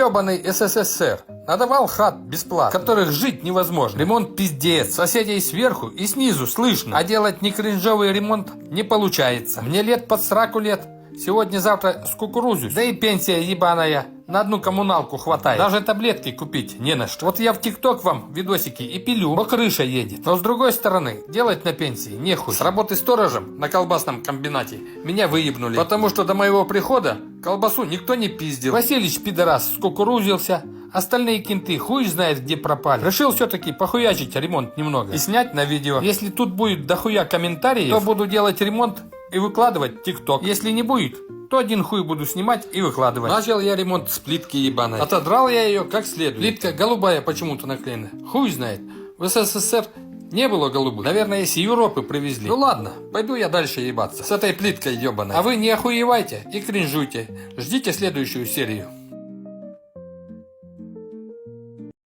Ёбаный СССР надавал хат бесплатно, в которых жить невозможно. Ремонт пиздец, соседей сверху и снизу слышно, а делать не кринжовый ремонт не получается. Мне лет под 40 лет, сегодня-завтра скукурузюсь, да и пенсия ебаная, на одну коммуналку хватает. Даже таблетки купить не на что. Вот я в ТикТок вам видосики и пилю, бо крыша едет. Но с другой стороны, делать на пенсии нехуй. С работы сторожем на колбасном комбинате меня выебнули, потому что до моего прихода колбасу никто не пиздил. Василич пидорас скукурузился, остальные кенты хуй знает где пропали. Решил все-таки похуячить ремонт немного и снять на видео. Если тут будет дохуя комментариев, то буду делать ремонт и выкладывать в ТикТок. Если не будет, то один хуй буду снимать и выкладывать. Начал я ремонт с плитки ебаной. Отодрал я ее как следует. Плитка голубая почему-то наклеена. Хуй знает. В СССР не было голубых. Наверное, с Европы привезли. Ну ладно, пойду я дальше ебаться с этой плиткой ебаной. А вы не охуевайте и кринжуйте. Ждите следующую серию.